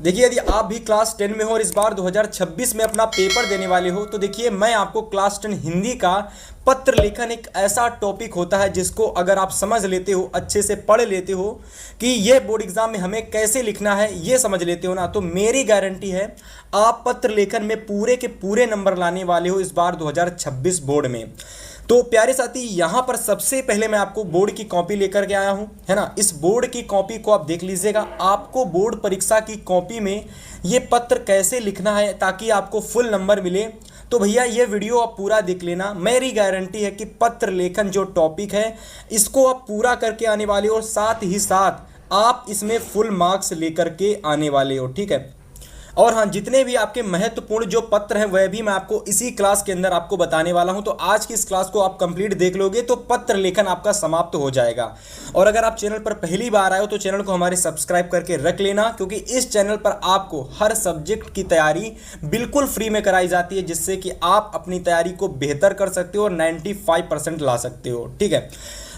देखिए, यदि आप भी क्लास 10 में हो और इस बार 2026 में अपना पेपर देने वाले हो, तो देखिए मैं आपको क्लास 10 हिंदी का पत्र लेखन एक ऐसा टॉपिक होता है जिसको अगर आप समझ लेते हो, अच्छे से पढ़ लेते हो कि ये बोर्ड एग्जाम में हमें कैसे लिखना है, ये समझ लेते हो ना, तो मेरी गारंटी है आप पत्र लेखन में पूरे के पूरे नंबर लाने वाले हो इस बार 2026 बोर्ड में। तो प्यारे साथी, यहाँ पर सबसे पहले मैं आपको बोर्ड की कॉपी लेकर के आया हूँ, है ना। इस बोर्ड की कॉपी को आप देख लीजिएगा। आपको बोर्ड परीक्षा की कॉपी में ये पत्र कैसे लिखना है ताकि आपको फुल नंबर मिले, तो भैया ये वीडियो आप पूरा देख लेना। मेरी गारंटी है कि पत्र लेखन जो टॉपिक है इसको आप पूरा करके आने वाले हो और साथ ही साथ आप इसमें फुल मार्क्स लेकर के आने वाले हो, ठीक है। और हाँ, जितने भी आपके महत्वपूर्ण जो पत्र हैं वह भी मैं आपको इसी क्लास के अंदर आपको बताने वाला हूं। तो आज की इस क्लास को आप कंप्लीट देख लोगे तो पत्र लेखन आपका समाप्त हो जाएगा। और अगर आप चैनल पर पहली बार आए हो तो चैनल को हमारे सब्सक्राइब करके रख लेना, क्योंकि इस चैनल पर आपको हर सब्जेक्ट की तैयारी बिल्कुल फ्री में कराई जाती है, जिससे कि आप अपनी तैयारी को बेहतर कर सकते हो और 95% ला सकते हो, ठीक है।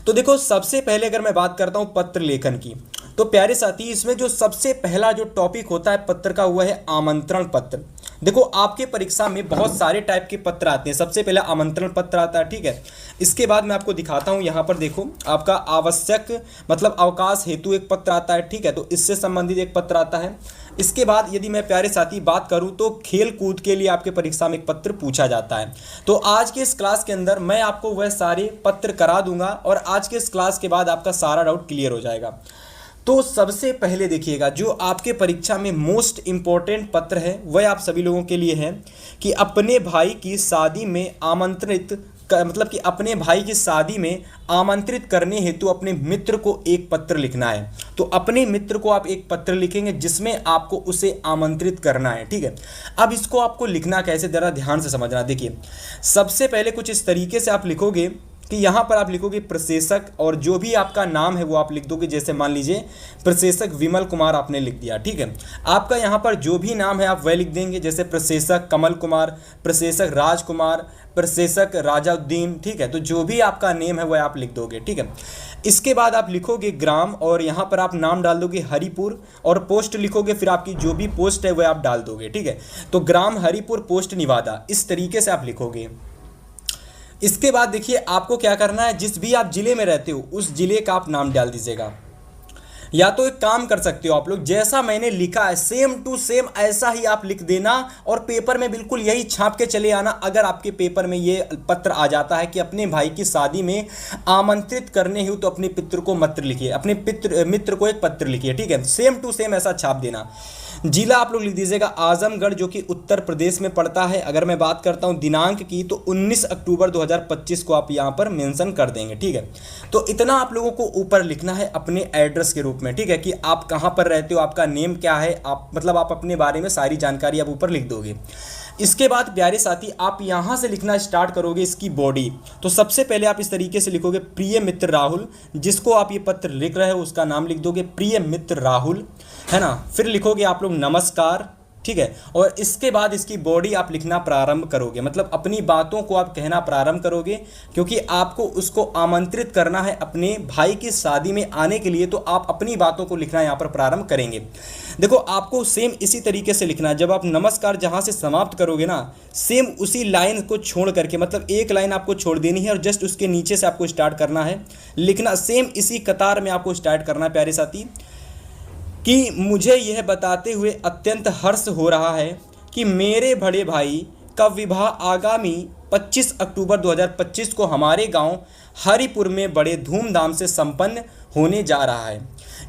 तो देखो, सबसे पहले अगर मैं बात करता हूं पत्र लेखन की, तो प्यारे साथी इसमें जो सबसे पहला जो टॉपिक होता है पत्र का हुआ है आमंत्रण पत्र। देखो, आपके परीक्षा में बहुत सारे टाइप के पत्र आते हैं। सबसे पहले आमंत्रण पत्र आता है, ठीक है। इसके बाद मैं आपको दिखाता हूं, यहाँ पर देखो आपका आवश्यक मतलब अवकाश हेतु एक पत्र आता है, ठीक है। तो इससे संबंधित एक पत्र आता है। इसके बाद यदि मैं प्यारे साथी बात करूं तो खेल कूद के लिए आपके परीक्षा में एक पत्र पूछा जाता है। तो आज के इस क्लास के अंदर मैं आपको वह सारे पत्र करा दूंगा और आज के इस क्लास के बाद आपका सारा डाउट क्लियर हो जाएगा। तो सबसे पहले देखिएगा, जो आपके परीक्षा में मोस्ट इंपॉर्टेंट पत्र है वह आप सभी लोगों के लिए है कि अपने भाई की शादी में आमंत्रित मतलब कि अपने भाई की शादी में आमंत्रित करने हेतु अपने मित्र को एक पत्र लिखना है। तो अपने मित्र को आप एक पत्र लिखेंगे जिसमें आपको उसे आमंत्रित करना है, ठीक है। अब इसको आपको लिखना कैसे, जरा ध्यान से समझना। देखिए, सबसे पहले कुछ इस तरीके से आप लिखोगे कि यहाँ पर आप लिखोगे प्रशेषक, और जो भी आपका नाम है वो आप लिख दोगे। जैसे मान लीजिए प्रशेषक विमल कुमार आपने लिख दिया, ठीक है। आपका यहाँ पर जो भी नाम है आप वह लिख देंगे, जैसे प्रशेषक कमल कुमार, प्रशेषक राजकुमार, प्रशेषक राजाउद्दीन, ठीक है। तो जो भी आपका नेम है वह आप लिख दोगे, ठीक है। इसके बाद आप लिखोगे ग्राम, और यहाँ पर आप नाम डाल दोगे हरिपुर, और पोस्ट लिखोगे, फिर आपकी जो भी पोस्ट है वह आप डाल दोगे, ठीक है। तो ग्राम हरिपुर पोस्ट निवादा, इस तरीके से आप लिखोगे। इसके बाद देखिए आपको क्या करना है, जिस भी आप जिले में रहते हो उस जिले का आप नाम डाल दीजिएगा। या तो एक काम कर सकते हो आप लोग, जैसा मैंने लिखा है सेम टू सेम ऐसा ही आप लिख देना और पेपर में बिल्कुल यही छाप के चले आना। अगर आपके पेपर में ये पत्र आ जाता है कि अपने भाई की शादी में आमंत्रित करने हो, तो अपने पित्र को मत्र लिखिए, अपने मित्र को एक पत्र लिखिए, ठीक है। सेम टू सेम ऐसा छाप देना। जिला आप लोग लिख दीजिएगा आजमगढ़, जो कि उत्तर प्रदेश में पड़ता है। अगर मैं बात करता हूं दिनांक की, तो 19 अक्टूबर 2025 को आप यहां पर मेंशन कर देंगे, ठीक है। तो इतना आप लोगों को ऊपर लिखना है अपने एड्रेस के रूप में, ठीक है, कि आप कहां पर रहते हो, आपका नेम क्या है, आप मतलब आप अपने बारे में सारी जानकारी आप ऊपर लिख दोगे। इसके बाद प्यारे साथी आप यहां से लिखना स्टार्ट करोगे इसकी बॉडी। तो सबसे पहले आप इस तरीके से लिखोगे प्रिय मित्र राहुल, जिसको आप ये पत्र लिख रहे हो उसका नाम लिख दोगे प्रिय मित्र राहुल, है ना। फिर लिखोगे आप लोग नमस्कार, ठीक है। और इसके बाद इसकी बॉडी आप लिखना प्रारंभ करोगे, मतलब अपनी बातों को आप कहना प्रारंभ करोगे, क्योंकि आपको उसको आमंत्रित करना है अपने भाई की शादी में आने के लिए। तो आप अपनी बातों को लिखना यहाँ पर प्रारंभ करेंगे। देखो, आपको सेम इसी तरीके से लिखना है। जब आप नमस्कार जहाँ से समाप्त करोगे ना, सेम उसी लाइन को छोड़ करके, मतलब एक लाइन आपको छोड़ देनी है और जस्ट उसके नीचे से आपको स्टार्ट करना है लिखना। सेम इसी कतार में आपको स्टार्ट करना है प्यारे साथी, कि मुझे यह बताते हुए अत्यंत हर्ष हो रहा है कि मेरे बड़े भाई का विवाह आगामी 25 अक्टूबर 2025 को हमारे गांव हरिपुर में बड़े धूमधाम से संपन्न होने जा रहा है।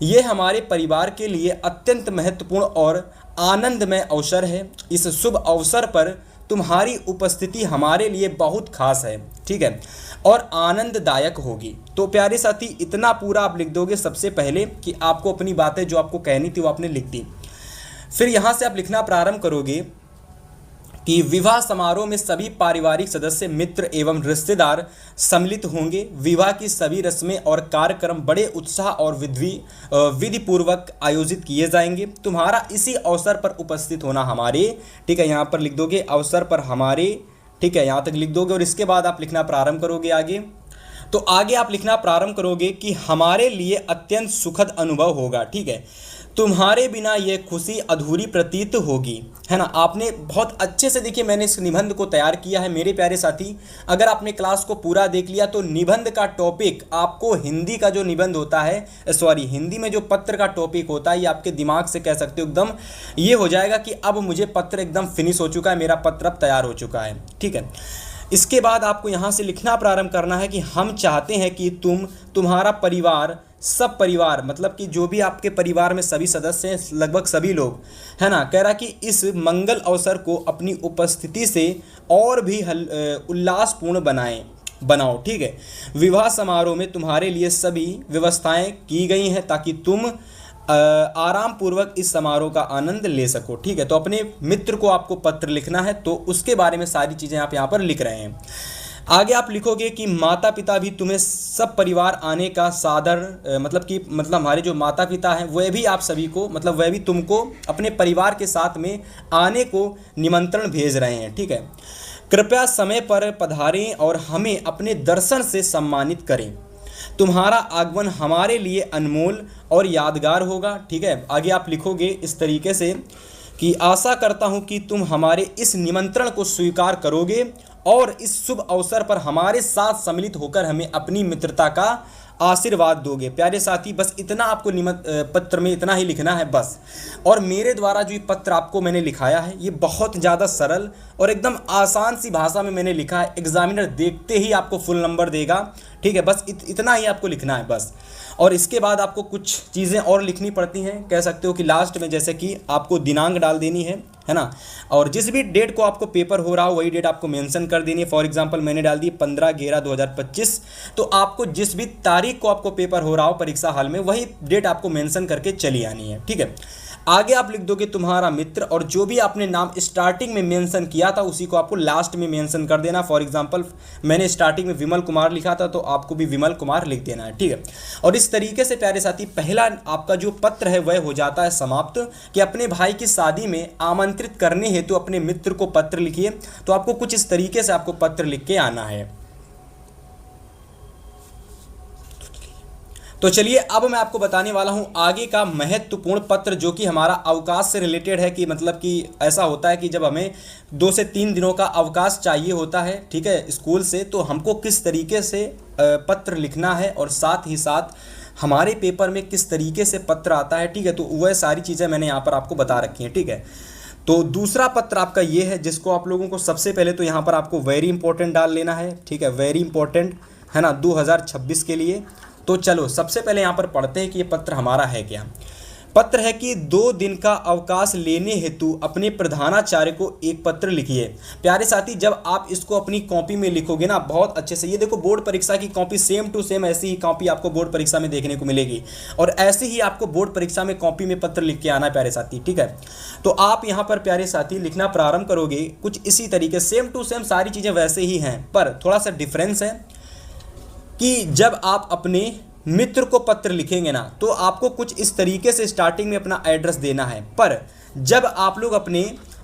ये हमारे परिवार के लिए अत्यंत महत्वपूर्ण और आनंदमय अवसर है। इस शुभ अवसर पर तुम्हारी उपस्थिति हमारे लिए बहुत खास है, ठीक है, और आनंददायक होगी। तो प्यारे साथी इतना पूरा आप लिख दोगे सबसे पहले, कि आपको अपनी बातें जो आपको कहनी थी वो आपने लिख दी। फिर यहाँ से आप लिखना प्रारंभ करोगे कि विवाह समारोह में सभी पारिवारिक सदस्य, मित्र एवं रिश्तेदार सम्मिलित होंगे। विवाह की सभी रस्में और कार्यक्रम बड़े उत्साह और विधि पूर्वक आयोजित किए जाएंगे। तुम्हारा इसी अवसर पर उपस्थित होना हमारे, ठीक है, यहाँ पर लिख दोगे अवसर पर हमारे, ठीक है, यहाँ तक लिख दोगे। और इसके बाद आप लिखना प्रारंभ करोगे आगे। तो आगे आप लिखना प्रारंभ करोगे कि हमारे लिए अत्यंत सुखद अनुभव होगा, ठीक है। तुम्हारे बिना ये खुशी अधूरी प्रतीत होगी, है ना। आपने बहुत अच्छे से, देखिए मैंने इस निबंध को तैयार किया है मेरे प्यारे साथी। अगर आपने क्लास को पूरा देख लिया तो निबंध का टॉपिक आपको, हिंदी का जो निबंध होता है, सॉरी हिंदी में जो पत्र का टॉपिक होता है, ये आपके दिमाग से कह सकते हो एकदम ये हो जाएगा कि अब मुझे पत्र एकदम फिनिश हो चुका है, मेरा पत्र अब तैयार हो चुका है, ठीक है। इसके बाद आपको यहाँ से लिखना प्रारंभ करना है कि हम चाहते हैं कि तुम्हारा परिवार, सब परिवार, मतलब कि जो भी आपके परिवार में सभी सदस्य हैं, लगभग सभी लोग, है ना, कह रहा कि इस मंगल अवसर को अपनी उपस्थिति से और भी उल्लासपूर्ण बनाओ, ठीक है। विवाह समारोह में तुम्हारे लिए सभी व्यवस्थाएं की गई हैं ताकि तुम आराम पूर्वक इस समारोह का आनंद ले सको, ठीक है। तो अपने मित्र को आपको पत्र लिखना है, तो उसके बारे में सारी चीज़ें आप यहाँ पर लिख रहे हैं। आगे आप लिखोगे कि माता पिता भी तुम्हें सब परिवार आने का सादर, मतलब हमारे जो माता पिता हैं वह भी आप सभी को, मतलब वह भी तुमको अपने परिवार के साथ में आने को निमंत्रण भेज रहे हैं, ठीक है। कृपया समय पर पधारें और हमें अपने दर्शन से सम्मानित करें। तुम्हारा आगमन हमारे लिए अनमोल और यादगार होगा, ठीक है। आगे आप लिखोगे इस तरीके से कि आशा करता हूं कि तुम हमारे इस निमंत्रण को स्वीकार करोगे और इस शुभ अवसर पर हमारे साथ सम्मिलित होकर हमें अपनी मित्रता का आशीर्वाद दोगे। प्यारे साथी, बस इतना आपको पत्र में इतना ही लिखना है बस। और मेरे द्वारा जो ये पत्र आपको मैंने लिखाया है, ये बहुत ज़्यादा सरल और एकदम आसान सी भाषा में मैंने लिखा है। एग्जामिनर देखते ही आपको फुल नंबर देगा, ठीक है। बस इतना ही आपको लिखना है बस। और इसके बाद आपको कुछ चीज़ें और लिखनी पड़ती हैं, कह सकते हो कि लास्ट में, जैसे कि आपको दिनांक डाल देनी है ना। और जिस भी डेट को आपको पेपर हो रहा हो वही डेट आपको मेंशन कर देनी है। फॉर एग्जांपल मैंने डाल दी 15/11/2025, तो आपको जिस भी तारीख को आपको पेपर हो रहा हो परीक्षा हाल में, वही डेट आपको मेंशन करके चली आनी है, ठीक है। आगे आप लिख दोगे तुम्हारा मित्र, और जो भी आपने नाम स्टार्टिंग में मेंशन किया था उसी को आपको लास्ट में मेंशन कर देना। फॉर एग्जांपल मैंने स्टार्टिंग में विमल कुमार लिखा था, तो आपको भी विमल कुमार लिख देना है, ठीक है। और इस तरीके से प्यारे साथी पहला आपका जो पत्र है वह हो जाता है समाप्त, कि अपने भाई की शादी में आमंत्रित करने हेतु अपने मित्र को पत्र लिखिए। तो आपको कुछ इस तरीके से आपको पत्र लिख के आना है। तो चलिए अब मैं आपको बताने वाला हूं आगे का महत्वपूर्ण पत्र, जो कि हमारा अवकाश से रिलेटेड है। कि मतलब कि ऐसा होता है कि जब हमें 2 से 3 दिनों का अवकाश चाहिए होता है, ठीक है, स्कूल से, तो हमको किस तरीके से पत्र लिखना है और साथ ही साथ हमारे पेपर में किस तरीके से पत्र आता है, ठीक है। तो वह सारी चीज़ें मैंने यहाँ पर आपको बता रखी हैं, ठीक है। तो दूसरा पत्र आपका ये है, जिसको आप लोगों को सबसे पहले तो यहाँ पर आपको वेरी इंपॉर्टेंट डाल लेना है, ठीक है, वेरी इंपॉर्टेंट, है ना, 2026 के लिए। तो चलो सबसे पहले यहाँ पर पढ़ते हैं कि ये पत्र हमारा है क्या। पत्र है कि 2 दिन का अवकाश लेने हेतु अपने प्रधानाचार्य को एक पत्र लिखिए। प्यारे साथी, जब आप इसको अपनी कॉपी में लिखोगे ना बहुत अच्छे से, ये देखो बोर्ड परीक्षा की कॉपी सेम टू सेम ऐसी ही कॉपी आपको बोर्ड परीक्षा में देखने को मिलेगी, और ऐसे ही आपको बोर्ड परीक्षा में कॉपी में पत्र लिख के आना है प्यारे साथी, ठीक है। तो आप यहाँ पर प्यारे साथी लिखना प्रारंभ करोगे कुछ इसी तरीके, सेम टू सेम सारी चीज़ें वैसे ही हैं, पर थोड़ा सा डिफरेंस है कि जब आप अपने मित्र को पत्र लिखेंगे ना, तो आपको कुछ इस तरीके से स्टार्टिंग में अपना एड्रेस देना है। पर जब आप लोग अपने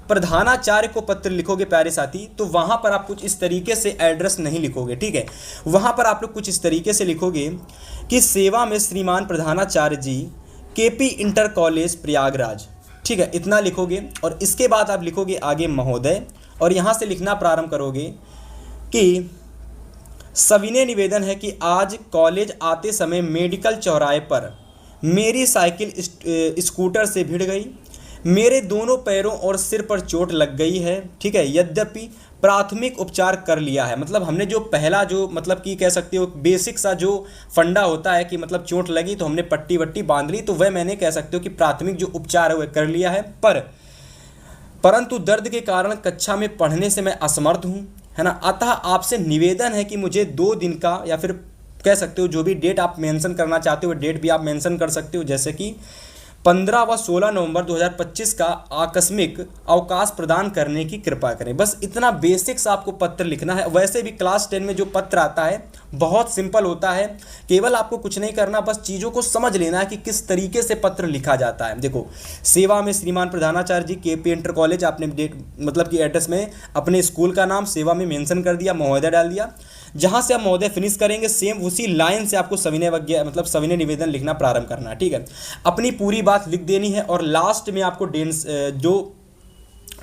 प्रधानाचार्य को पत्र लिखोगे प्यारे साथी, तो वहाँ पर आप कुछ इस तरीके से एड्रेस नहीं लिखोगे, ठीक है। वहाँ पर आप लोग कुछ इस तरीके से लिखोगे कि सेवा में श्रीमान प्रधानाचार्य जी, केपी इंटर कॉलेज प्रयागराज, ठीक है, इतना लिखोगे। और इसके बाद आप लिखोगे आगे महोदय, और यहाँ से लिखना प्रारंभ करोगे कि सविनय निवेदन है कि आज कॉलेज आते समय मेडिकल चौराहे पर मेरी साइकिल स्कूटर से भिड़ गई। मेरे दोनों पैरों और सिर पर चोट लग गई है, ठीक है। यद्यपि प्राथमिक उपचार कर लिया है, मतलब हमने जो पहला जो मतलब कि कह सकते हो बेसिक सा जो फंडा होता है कि मतलब चोट लगी तो हमने पट्टी वट्टी बांध ली, तो वह मैंने कह सकते हो कि प्राथमिक जो उपचार है वह कर लिया है। परंतु दर्द के कारण कक्षा में पढ़ने से मैं असमर्थ हूँ, है ना। अतः आपसे निवेदन है कि मुझे 2 दिन का, या फिर कह सकते हो जो भी डेट आप मेंशन करना चाहते हो डेट भी आप मेंशन कर सकते हो, जैसे कि 15 व 16 नवंबर 2025 का आकस्मिक अवकाश प्रदान करने की कृपा करें। बस इतना बेसिक सा आपको पत्र लिखना है। वैसे भी क्लास 10 में जो पत्र आता है बहुत सिंपल होता है, केवल आपको कुछ नहीं करना, बस चीज़ों को समझ लेना है कि किस तरीके से पत्र लिखा जाता है। देखो, सेवा में श्रीमान प्रधानाचार्य जी, केपी इंटर कॉलेज, आपने डेट मतलब कि एड्रेस में अपने स्कूल का नाम सेवा में मेंशन कर दिया, महोदय डाल दिया। जहां से आप महोदय फिनिश करेंगे सेम उसी लाइन से आपको सविनय निवेदन लिखना प्रारंभ करना है। ठीक है, अपनी पूरी बात लिख देनी है और लास्ट में आपको जो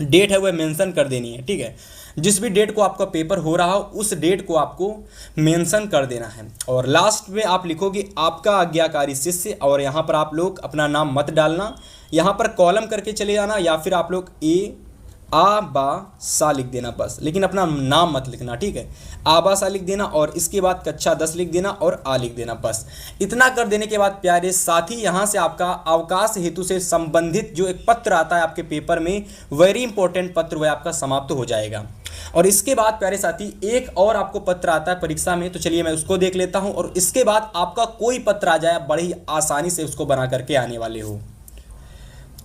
डेट है वह मेंशन कर देनी है। ठीक है, जिस भी डेट को आपका पेपर हो रहा हो उस डेट को आपको मेंशन कर देना है और लास्ट में आप लिखोगे आपका आज्ञाकारी शिष्य और यहाँ पर आप लोग अपना नाम मत डालना, यहाँ पर कॉलम करके चले जाना या फिर आप लोग आ बा सा लिख देना बस, लेकिन अपना नाम मत लिखना। ठीक है, आ बा सा लिख देना और इसके बाद कक्षा 10 लिख देना और आ लिख देना बस। इतना कर देने के बाद प्यारे साथी यहाँ से आपका अवकाश हेतु से संबंधित जो एक पत्र आता है आपके पेपर में, वेरी इंपॉर्टेंट पत्र, वह आपका समाप्त हो जाएगा। और इसके बाद प्यारे साथी एक और आपको पत्र आता है परीक्षा में, तो चलिए मैं उसको देख लेता हूँ और इसके बाद आपका कोई पत्र आ जाए बड़ी आसानी से उसको बना करके आने वाले हो।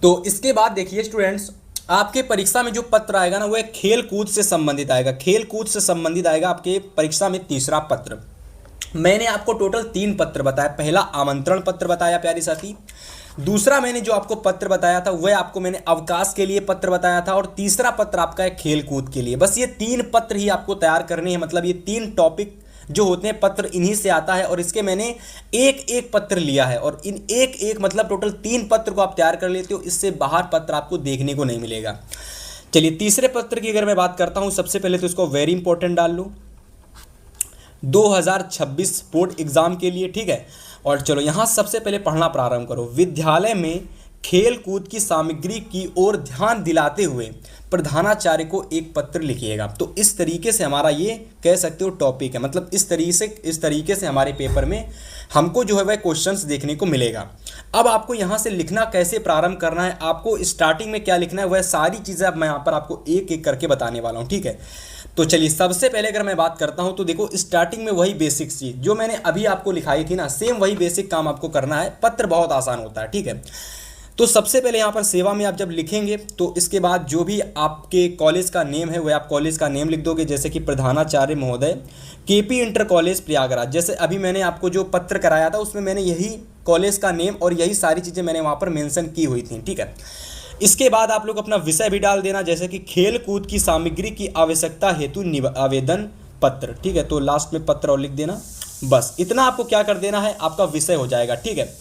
तो इसके बाद देखिए स्टूडेंट्स, आपके परीक्षा में जो पत्र आएगा ना वह खेल कूद से संबंधित आएगा। खेल कूद से संबंधित आएगा आपके परीक्षा में तीसरा पत्र। मैंने आपको टोटल 3 पत्र बताया। पहला आमंत्रण पत्र बताया प्यारे साथी, दूसरा मैंने जो आपको पत्र बताया था वह आपको मैंने अवकाश के लिए पत्र बताया था और तीसरा पत्र आपका है खेल कूद के लिए। बस ये 3 पत्र ही आपको तैयार करने हैं, मतलब ये 3 टॉपिक जो होते हैं पत्र इन्हीं से आता है और इसके मैंने एक पत्र लिया है और इन एक मतलब टोटल 3 पत्र को आप तैयार कर लेते हो, इससे बाहर पत्र आपको देखने को नहीं मिलेगा। चलिए तीसरे पत्र की अगर मैं बात करता हूं, सबसे पहले तो इसको वेरी इंपॉर्टेंट डाल लो 2026 बोर्ड एग्जाम के लिए। ठीक है, और चलो यहां सबसे पहले पढ़ना प्रारंभ करो। विद्यालय में खेल कूद की सामग्री की ओर ध्यान दिलाते हुए प्रधानाचार्य को एक पत्र लिखिएगा। तो इस तरीके से हमारा ये कह सकते हो टॉपिक है, मतलब इस तरीके से हमारे पेपर में हमको जो है वह क्वेश्चंस देखने को मिलेगा। अब आपको यहाँ से लिखना कैसे प्रारंभ करना है, आपको स्टार्टिंग में क्या लिखना है, वह सारी चीज़ें अब मैं यहाँ पर आपको एक एक करके बताने वाला हूँ। ठीक है, तो चलिए सबसे पहले अगर मैं बात करता हूँ तो देखो स्टार्टिंग में वही बेसिक चीज़ जो मैंने अभी आपको लिखाई थी ना, सेम वही बेसिक काम आपको करना है। पत्र बहुत आसान होता है। ठीक है, तो सबसे पहले यहाँ पर सेवा में आप जब लिखेंगे तो इसके बाद जो भी आपके कॉलेज का नेम है वह आप कॉलेज का नेम लिख दोगे, जैसे कि प्रधानाचार्य महोदय केपी इंटर कॉलेज प्रयागराज। जैसे अभी मैंने आपको जो पत्र कराया था उसमें मैंने यही कॉलेज का नेम और यही सारी चीज़ें मैंने वहाँ पर मेंशन की हुई थी। ठीक है, इसके बाद आप लोग अपना विषय भी डाल देना, जैसे कि खेल कूद की सामग्री की आवश्यकता हेतु आवेदन पत्र। ठीक है, तो लास्ट में पत्र और लिख देना, बस इतना आपको क्या कर देना है, आपका विषय हो जाएगा। ठीक है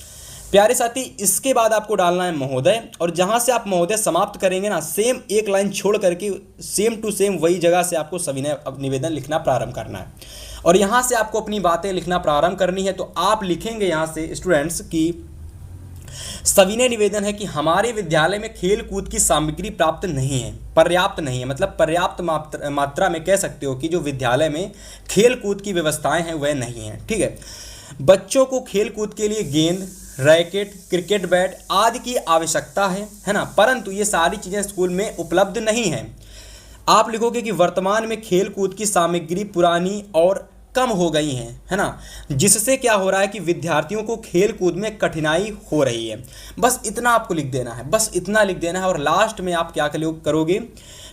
प्यारे साथी, इसके बाद आपको डालना है महोदय और जहां से आप महोदय समाप्त करेंगे ना, सेम एक लाइन छोड़ करके सेम टू सेम वही जगह से आपको सविनय निवेदन लिखना प्रारंभ करना है और यहां से आपको अपनी बातें लिखना प्रारंभ करनी है। तो आप लिखेंगे यहां से स्टूडेंट्स की सविनय निवेदन है कि हमारे विद्यालय में खेल कूद की सामग्री प्राप्त नहीं है, पर्याप्त नहीं है, मतलब पर्याप्त मात्रा में कह सकते हो कि जो विद्यालय में खेल कूद की व्यवस्थाएं हैं वह नहीं है। ठीक है, बच्चों को खेल कूद के लिए गेंद, रैकेट, क्रिकेट बैट आदि की आवश्यकता है ना, परंतु ये सारी चीज़ें स्कूल में उपलब्ध नहीं हैं। आप लिखोगे कि वर्तमान में खेल कूद की सामग्री पुरानी और कम हो गई हैं, है ना, जिससे क्या हो रहा है कि विद्यार्थियों को खेल कूद में कठिनाई हो रही है। बस इतना आपको लिख देना है, बस इतना लिख देना है और लास्ट में आप क्या करोगे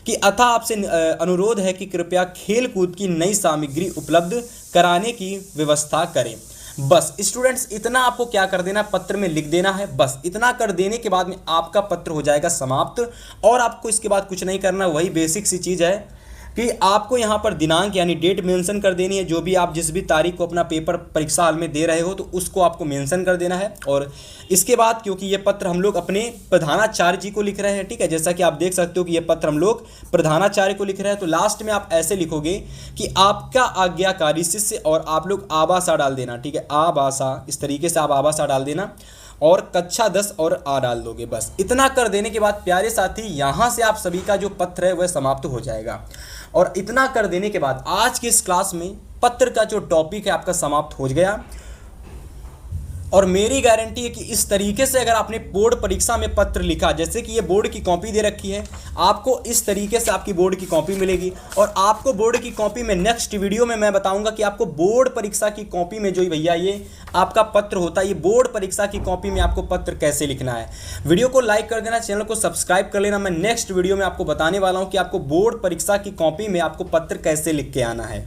कि अतः आपसे अनुरोध है कि कृपया खेल कूद की नई सामग्री उपलब्ध कराने की व्यवस्था करें। बस स्टूडेंट्स इतना आपको क्या कर देना, पत्र में लिख देना है। बस इतना कर देने के बाद में आपका पत्र हो जाएगा समाप्त और आपको इसके बाद कुछ नहीं करना। वही बेसिक सी चीज़ है कि आपको यहाँ पर दिनांक यानी डेट मेंशन कर देनी है, जो भी आप जिस भी तारीख को अपना पेपर परीक्षा हाल में दे रहे हो तो उसको आपको मेंशन कर देना है। और इसके बाद क्योंकि ये पत्र हम लोग अपने प्रधानाचार्य जी को लिख रहे हैं, ठीक है, जैसा कि आप देख सकते हो कि ये पत्र हम लोग प्रधानाचार्य को लिख रहे हैं, तो लास्ट में आप ऐसे लिखोगे कि आपका आज्ञाकारी शिष्य और आप लोग आबासा डाल देना। ठीक है, आबासा, इस तरीके से आप आबासा डाल देना और कक्षा 10 और आ डाल दोगे। बस इतना कर देने के बाद प्यारे साथी यहाँ से आप सभी का जो पत्र है वह समाप्त हो जाएगा। और इतना कर देने के बाद आज की इस क्लास में पत्र का जो टॉपिक है आपका समाप्त हो गया। और मेरी गारंटी है कि इस तरीके से अगर आपने बोर्ड परीक्षा में पत्र लिखा, जैसे कि ये बोर्ड की कॉपी दे रखी है, आपको इस तरीके से आपकी बोर्ड की कॉपी मिलेगी। और आपको बोर्ड की कॉपी में नेक्स्ट वीडियो में मैं बताऊंगा कि आपको बोर्ड परीक्षा की कॉपी में जो भैया ये आपका पत्र होता है, ये बोर्ड परीक्षा की कॉपी में आपको पत्र कैसे लिखना है। वीडियो को लाइक कर देना, चैनल को सब्सक्राइब कर लेना। मैं नेक्स्ट वीडियो में आपको बताने वाला हूँ कि आपको बोर्ड परीक्षा की कॉपी में आपको पत्र कैसे लिख के आना है।